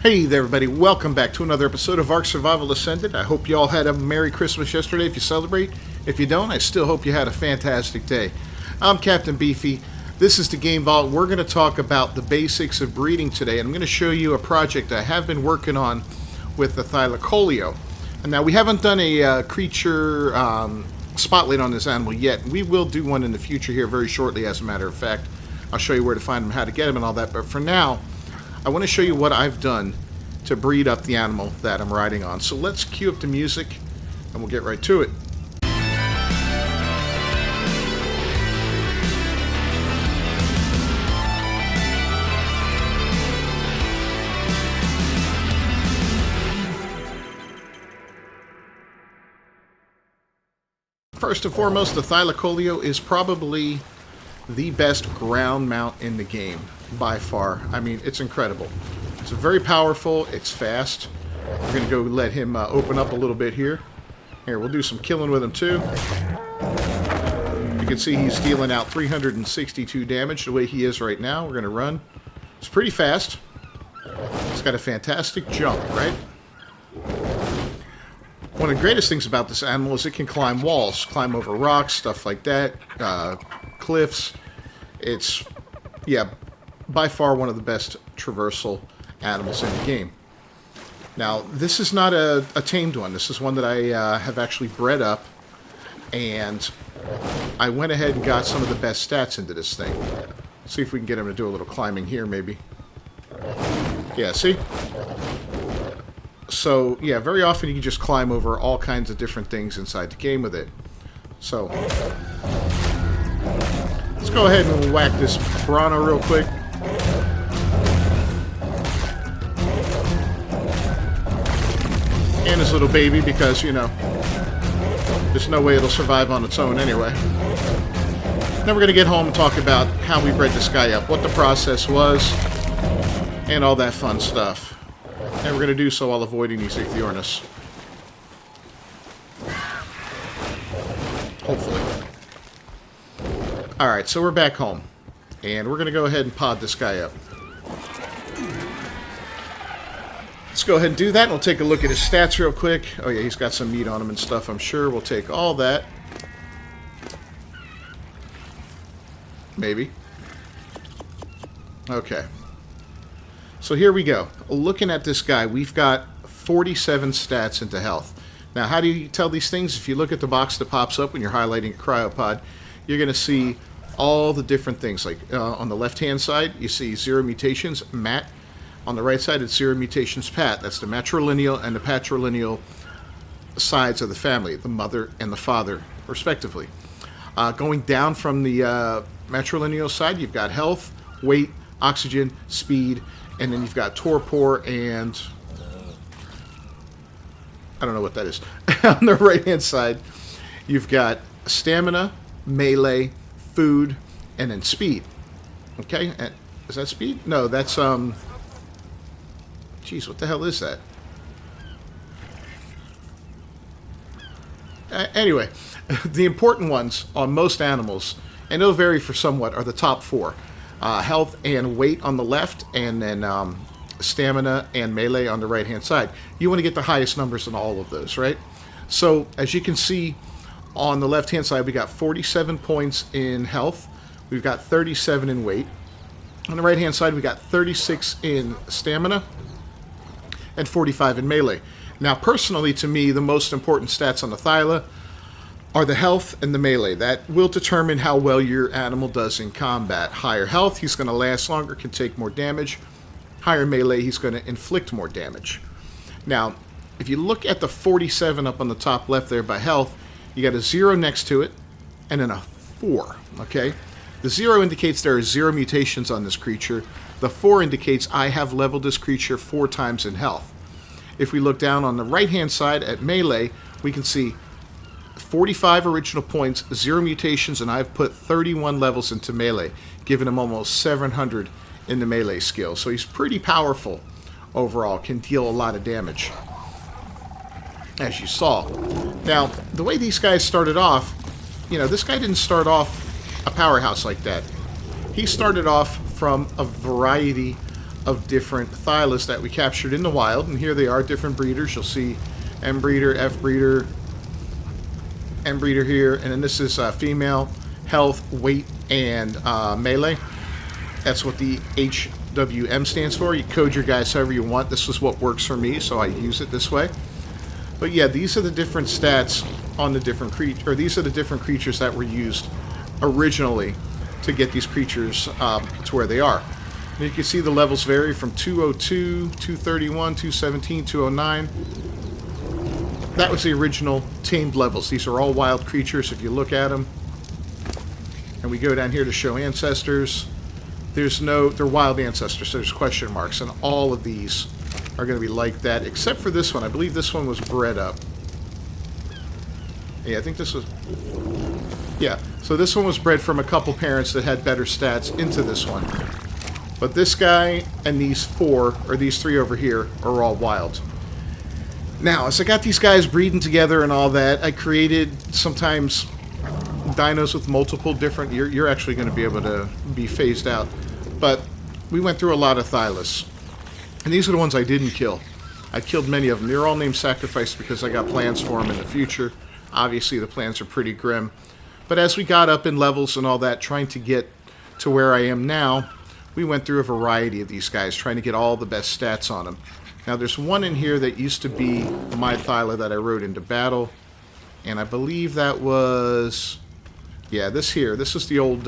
Hey there, everybody. Welcome back to another episode of Ark Survival Ascended. I hope you all had a Merry Christmas yesterday if you celebrate. If you don't, I still hope you had a fantastic day. I'm Captain Beefy. This is the Game Vault. We're going to talk about the basics of breeding today, and I'm going to show you a project I have been working on with the Pholio. And now, we haven't done a creature spotlight on this animal yet. We will do one in the future here very shortly, as a matter of fact. I'll show you where to find them, how to get them, and all that. But for now, I want to show you what I've done to breed up the animal that I'm riding on. So let's cue up the music and we'll get right to it. First and foremost, the Pholio is probably the best ground mount in the game, by far. I mean, it's incredible. It's very powerful, it's fast. We're going to go let him open up a little bit here. Here, we'll do some killing with him too. You can see he's dealing out 362 damage the way he is right now. We're going to run. It's pretty fast. It's got a fantastic jump, right? One of the greatest things about this animal is it can climb walls, climb over rocks, stuff like that, cliffs. It's, yeah, by far one of the best traversal animals in the game. Now, this is not a tamed one. This is one that I have actually bred up, and I went ahead and got some of the best stats into this thing. See if we can get him to do a little climbing here, maybe. Yeah, see? So, yeah, very often you can just climb over all kinds of different things inside the game with it. So, let's go ahead and whack this piranha real quick. And his little baby, because, you know, there's no way it'll survive on its own anyway. Then we're going to get home and talk about how we bred this guy up, what the process was, and all that fun stuff. And we're going to do so while avoiding these Ichthyornis. Hopefully. Alright, so we're back home. And we're going to go ahead and pod this guy up. Let's go ahead and do that, and we'll take a look at his stats real quick. Oh yeah, he's got some meat on him and stuff, I'm sure. We'll take all that. Maybe. Okay. So here we go. Looking at this guy, we've got 47 stats into health. Now, how do you tell these things? If you look at the box that pops up when you're highlighting a cryopod, you're going to see all the different things. Like on the left-hand side, you see 0 mutations, Matt. On the right side, it's 0 mutations, Pat. That's the matrilineal and the patrilineal sides of the family, the mother and the father, respectively. Going down from the matrilineal side, you've got health, weight, oxygen, speed, and then you've got torpor and I don't know what that is. On the right-hand side, you've got stamina, melee, food, and then speed. Okay? And is that speed? No, that's, Jeez, what the hell is that? Anyway, the important ones on most animals, and they'll vary for somewhat, are the top 4. Health and weight on the left, and then stamina and melee on the right-hand side. You want to get the highest numbers in all of those, right? So, as you can see, on the left-hand side, we got 47 points in health. We've got 37 in weight. On the right-hand side, we got 36 in stamina and 45 in melee. Now, personally, to me, the most important stats on the Thyla are the health and the melee. That will determine how well your animal does in combat. Higher health, he's going to last longer, can take more damage. Higher melee, he's going to inflict more damage. Now, if you look at the 47 up on the top left there by health, you got a 0 next to it, and then a 4, okay? The 0 indicates there are 0 mutations on this creature. The 4 indicates I have leveled this creature 4 times in health. If we look down on the right-hand side at melee, we can see 45 original points, 0 mutations, and I've put 31 levels into melee, giving him almost 700 in the melee skill. So he's pretty powerful overall, can deal a lot of damage, as you saw. Now, the way these guys started off, you know, this guy didn't start off a powerhouse like that. He started off from a variety of different thylas that we captured in the wild, and here they are, different breeders. You'll see M breeder, F breeder, M breeder here, and then this is female, health, weight, and melee. That's what the HWM stands for. You code your guys however you want. This is what works for me, so I use it this way. But yeah, these are the different stats on the different creature, or these are the different creatures that were used originally to get these creatures to where they are. And you can see the levels vary from 202, 231, 217, 209. That was the original tamed levels. These are all wild creatures if you look at them. And we go down here to show ancestors. There's no, they're wild ancestors, so there's question marks, and all of these are going to be like that, except for this one. I believe this one was bred up. Yeah, I think this was... Yeah, so this one was bred from a couple parents that had better stats into this one. But this guy and these four, or these three over here, are all wild. Now, as I got these guys breeding together and all that, I created sometimes dinos with multiple different... You're actually going to be able to be phased out. But we went through a lot of thylas. And these are the ones I didn't kill. I killed many of them. They're all named Sacrifice because I got plans for them in the future. Obviously, the plans are pretty grim. But as we got up in levels and all that, trying to get to where I am now, we went through a variety of these guys, trying to get all the best stats on them. Now, there's one in here that used to be my thyla that I rode into battle. And I believe that was... Yeah, this here. This is the old...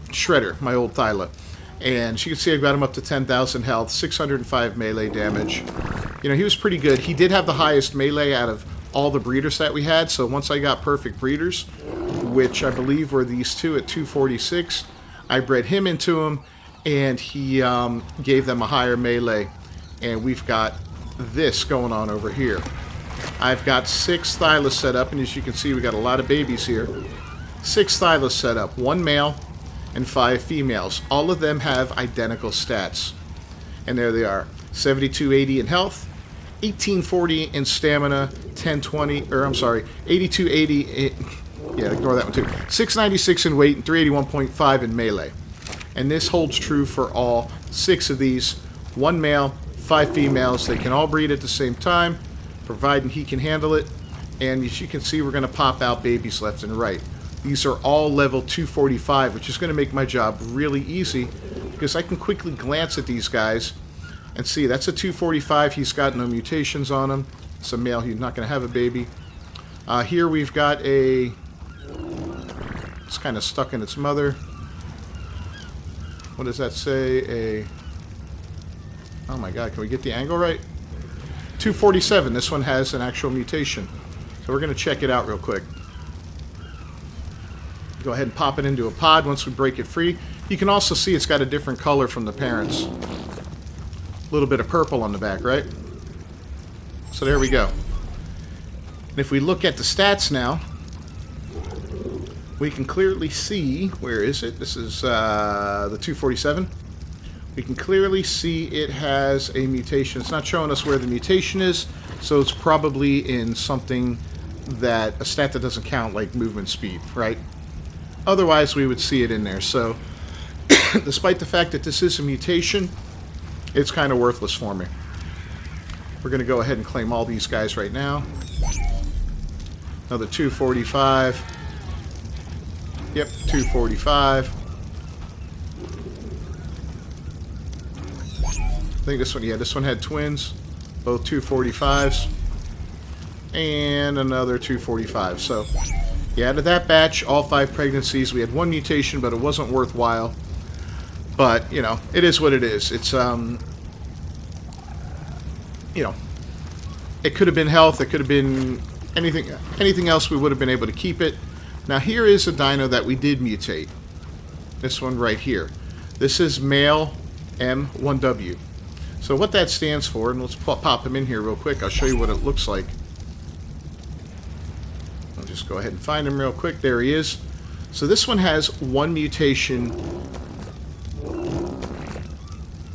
Shredder, my old thyla. And as you can see, I got him up to 10,000 health, 605 melee damage. You know, he was pretty good. He did have the highest melee out of all the breeders that we had, so once I got perfect breeders, which I believe were these two at 246, I bred him into him, and he gave them a higher melee. And we've got this going on over here. I've got 6 thylas set up, and as you can see, we got a lot of babies here. 6 thylas set up, 1 male and 5 females. All of them have identical stats. And there they are. 7280 in health, 1840 in stamina, 1020, or I'm sorry, 8280 in, yeah, ignore that one too. 696 in weight and 381.5 in melee. And this holds true for all 6 of these. 1 male, 5 females. They can all breed at the same time, providing he can handle it. And as you can see, we're going to pop out babies left and right. These are all level 245, which is going to make my job really easy because I can quickly glance at these guys and see that's a 245. He's got no mutations on him. It's a male. He's not going to have a baby. Here we've got a... It's kind of stuck in its mother. What does that say? A... Oh my god, can we get the angle right? 247. This one has an actual mutation. So we're going to check it out real quick. Go ahead and pop it into a pod once we break it free. You can also see it's got a different color from the parents. A little bit of purple on the back, right? So there we go. And if we look at the stats now, we can clearly see, where is it? This is the 247. We can clearly see it has a mutation. It's not showing us where the mutation is, so it's probably in something that, a stat that doesn't count, like movement speed, right? Otherwise, we would see it in there. So, despite the fact that this is a mutation, it's kind of worthless for me. We're going to go ahead and claim all these guys right now. Another 245. Yep, 245. I think this one, yeah, this one had twins. Both 245s. And another 245. So... yeah, out of that batch, all 5 pregnancies. We had 1 mutation, but it wasn't worthwhile. But, you know, it is what it is. It's, you know, it could have been health. It could have been anything else. We would have been able to keep it. Now, here is a dino that we did mutate. This one right here. This is male M1W. So what that stands for, and let's pop him in here real quick. I'll show you what it looks like. Just go ahead and find him real quick. There he is. So this one has 1 mutation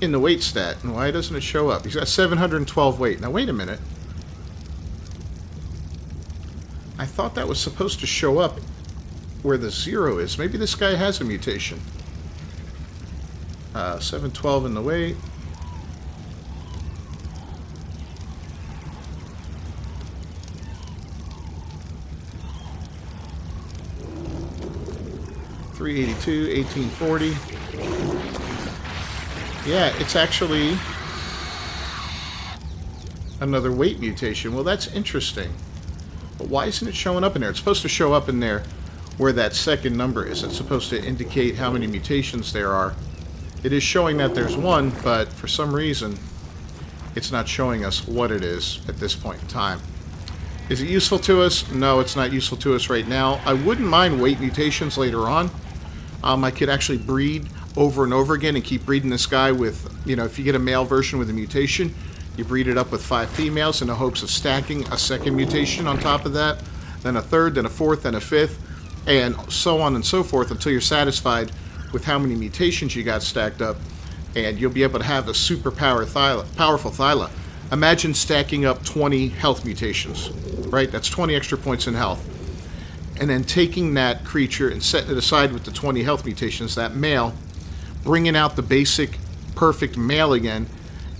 in the weight stat. And why doesn't it show up? He's got 712 weight. Now wait a minute. I thought that was supposed to show up where the 0 is. Maybe this guy has a mutation. 712 in the weight. $382, 1840. Yeah, it's actually another weight mutation. Well, that's interesting. But why isn't it showing up in there? It's supposed to show up in there where that second number is. It's supposed to indicate how many mutations there are. It is showing that there's one, but for some reason, it's not showing us what it is at this point in time. Is it useful to us? No, it's not useful to us right now. I wouldn't mind weight mutations later on. I could actually breed over and over again and keep breeding this guy with, you know, if you get a male version with a mutation, you breed it up with 5 females in the hopes of stacking a second mutation on top of that, then a third, then a fourth, then a fifth, and so on and so forth until you're satisfied with how many mutations you got stacked up, and you'll be able to have a super powerful Thyla. Imagine stacking up 20 health mutations, right? That's 20 extra points in health. And then taking that creature and setting it aside with the 20 health mutations, that male, bringing out the basic perfect male again,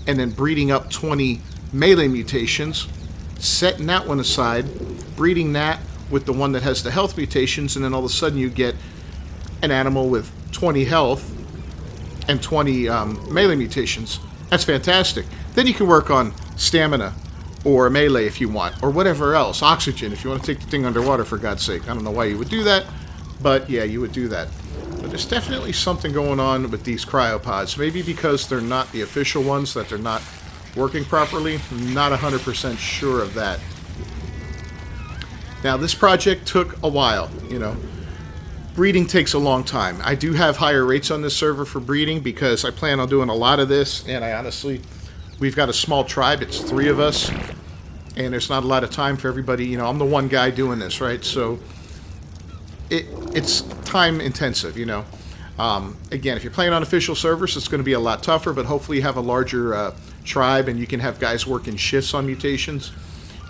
and then breeding up 20 melee mutations, setting that one aside, breeding that with the one that has the health mutations, and then all of a sudden you get an animal with 20 health and 20 melee mutations. That's fantastic. Then you can work on stamina or melee if you want, or whatever else. Oxygen, if you want to take the thing underwater, for God's sake. I don't know why you would do that, but yeah, you would do that. But there's definitely something going on with these cryopods. Maybe because they're not the official ones, that they're not working properly. I'm not 100% sure of that. Now, this project took a while, you know. Breeding takes a long time. I do have higher rates on this server for breeding because I plan on doing a lot of this, and I honestly, we've got a small tribe. It's 3 of us, and there's not a lot of time for everybody. You know, I'm the one guy doing this, right? So it's time intensive, you know. Again, if you're playing on official servers, it's going to be a lot tougher, but hopefully you have a larger tribe and you can have guys working shifts on mutations,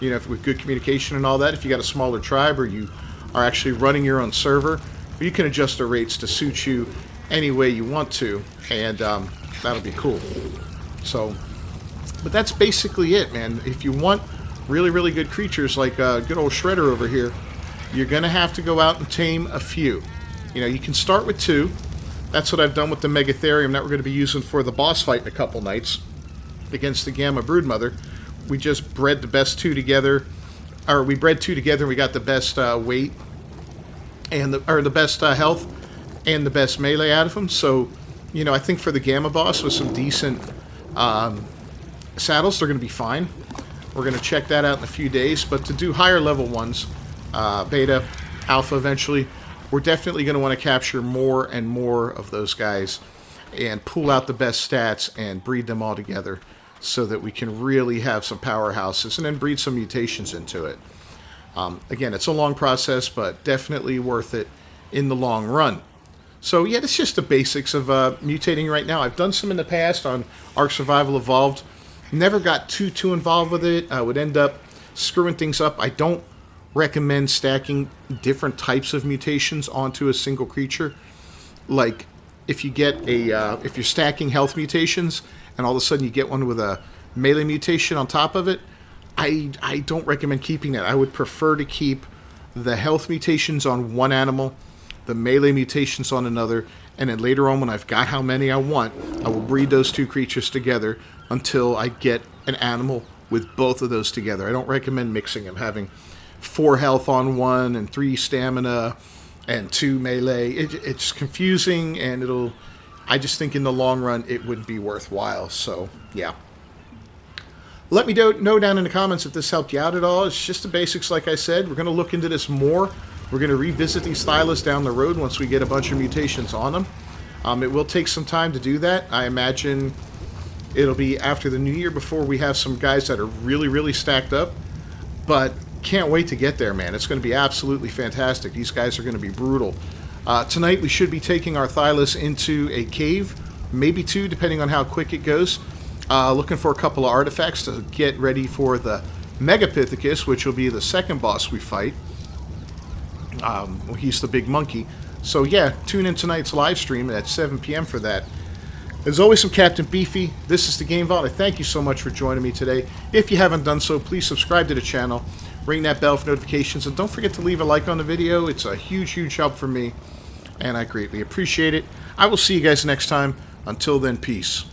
you know, with good communication and all that. If you got a smaller tribe or you are actually running your own server, you can adjust the rates to suit you any way you want to, and that'll be cool. So, but that's basically it, man. If you want really, really good creatures like good old Shredder over here, you're going to have to go out and tame a few. You know, you can start with 2. That's what I've done with the Megatherium that we're going to be using for the boss fight in a couple nights against the Gamma Broodmother. We just bred the best 2 together, or we bred 2 together and we got the best weight and the best health and the best melee out of them. So, you know, I think for the Gamma boss with some decent saddles, they're going to be fine. We're going to check that out in a few days. But to do higher level ones, beta, alpha eventually, we're definitely going to want to capture more and more of those guys and pull out the best stats and breed them all together so that we can really have some powerhouses and then breed some mutations into it. Again, it's a long process, but definitely worth it in the long run. So yeah, that's just the basics of mutating right now. I've done some in the past on Ark Survival Evolved. Never got too involved with it. I would end up screwing things up. I don't recommend stacking different types of mutations onto a single creature. Like if you get if you're stacking health mutations and all of a sudden you get one with a melee mutation on top of it, I don't recommend keeping that. I would prefer to keep the health mutations on one animal, the melee mutations on another, and then later on when I've got how many I want, I will breed those 2 creatures together until I get an animal with both of those together. I don't recommend mixing them, having 4 health on one and 3 stamina and 2 melee. It's confusing, and I just think in the long run it would be worthwhile. So yeah. Let me know down in the comments if this helped you out at all. It's just the basics, like I said. We're going to look into this more. We're going to revisit these Thylas down the road once we get a bunch of mutations on them. It will take some time to do that. I imagine it'll be after the new year before we have some guys that are really, really stacked up. But can't wait to get there, man. It's going to be absolutely fantastic. These guys are going to be brutal. Tonight we should be taking our Thylas into a cave, maybe 2, depending on how quick it goes. Looking for a couple of artifacts to get ready for the Megapithecus, which will be the second boss we fight. He's the big monkey. So yeah, tune in tonight's live stream at 7 p.m. for that. As always, I'm Captain Beefy. This is the Game Vault. I thank you so much for joining me today. If you haven't done so, please subscribe to the channel, ring that bell for notifications, and don't forget to leave a like on the video. It's a huge, huge help for me, and I greatly appreciate it. I will see you guys next time. Until then, peace.